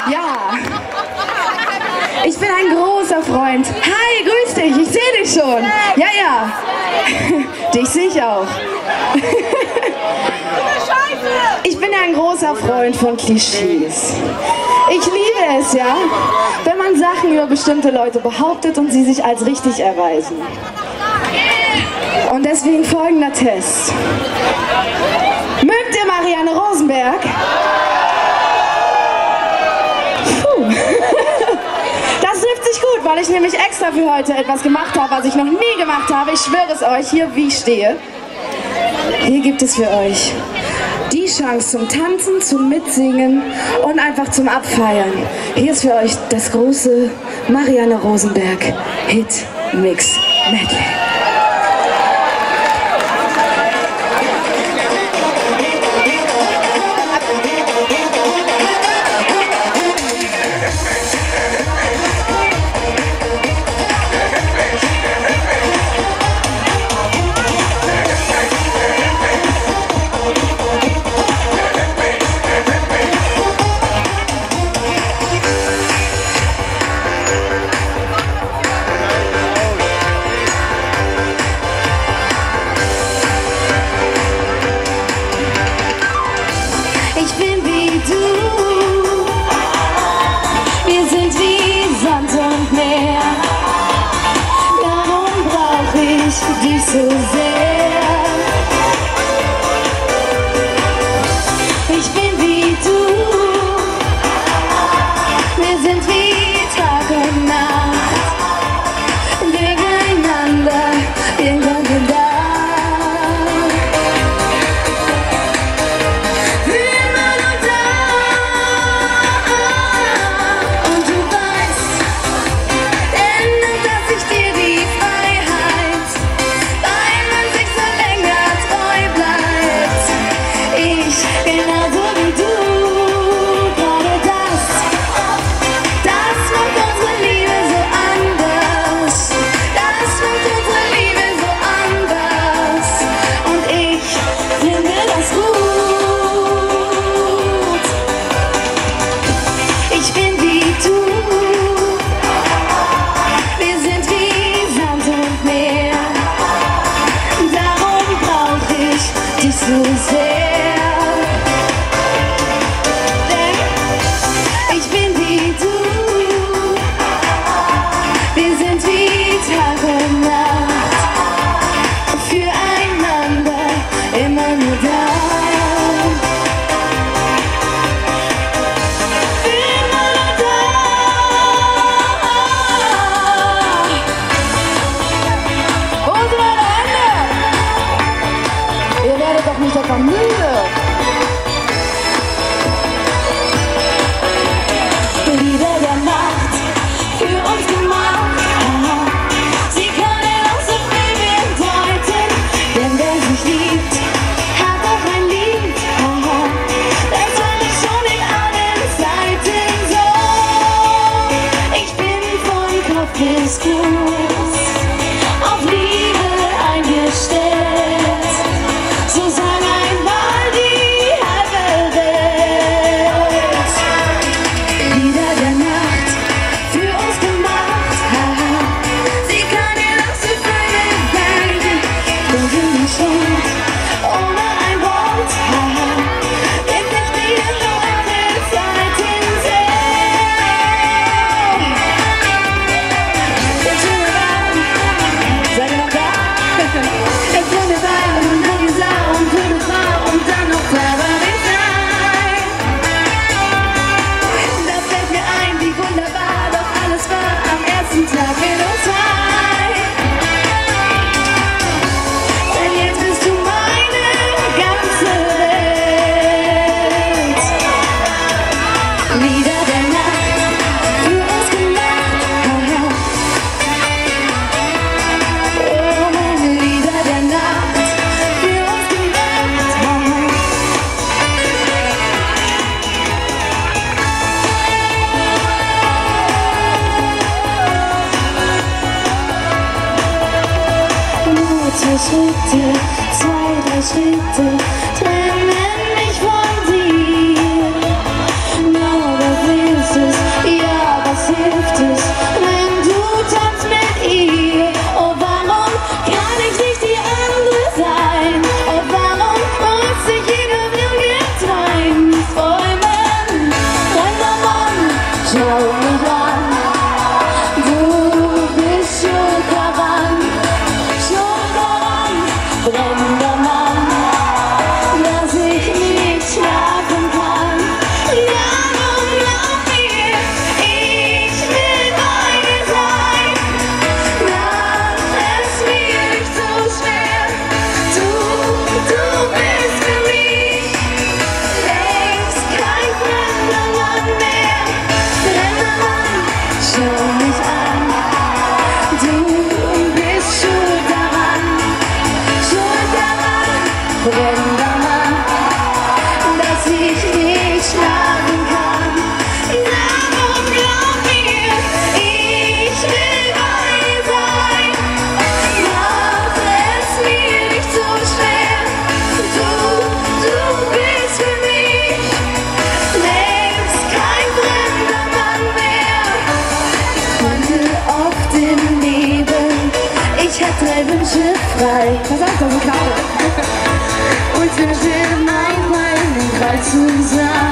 Ja. Ich bin ein großer Freund. Hi, grüß dich, ich sehe dich schon. Ja, ja. Dich sehe ich auch. Ich bin ein großer Freund von Klischees. Ich liebe es, ja, wenn man Sachen über bestimmte Leute behauptet und sie sich als richtig erweisen. Und deswegen folgender Test. Mögt ihr Marianne Rosenberg? Puh. Das trifft sich gut, weil ich nämlich extra für heute etwas gemacht habe, was ich noch nie gemacht habe. Ich schwöre es euch, hier wie ich stehe. Hier gibt es für euch die Chance zum Tanzen, zum Mitsingen und einfach zum Abfeiern. Hier ist für euch das große Marianne Rosenberg Hit Mix Medley. Ich bin wie du, wir sind wie Sand und Meer, darum brauch ich dich so sehr. Ich bin wie du, wir sind wie Tag und Nacht, gegeneinander, irgendwann da. So sehr, denn ich bin wie du, wir sind wie Tag und Nacht, füreinander immer nur da. Immer nur da. Wo sind eure Hände? Ihr werdet doch nicht etwa müde. Lieder der Nacht, für uns gemacht. Sie können auch so viel bedeuten, denn wer sich liebt, hat auch ein Lied. Das war ich schon in allen Zeiten so. Ich bin von Kopf bis Fuß auf Liebe eingestellt. So sang einmal die halbe Welt. Lieder der Nacht, für uns gemacht. Sie kann ihr noch so viele Wellen, doch in den Schlund, ohne ein Wort. Gibt nicht wieder nur alle Zeiten sehen. Jetzt sind wir warm. Seid ihr noch da? Ich bin dabei und wurde Sau und wurde Frau und dann noch Paradein. Da fällt mir ein, wie wunderbar doch alles war am ersten Tag mit uns zwei. Denn jetzt bist du meine ganze Welt. Lieder der Nacht, für uns gemacht. Oh, Lieder der Nacht, für uns gemacht. Nur 2 Schritte, 2, 3 Schritte trennen mich von dir. No, das ist heute frei. Pass auf, das ist laut. Und wünsche manchmal in den Kreuz zu sein.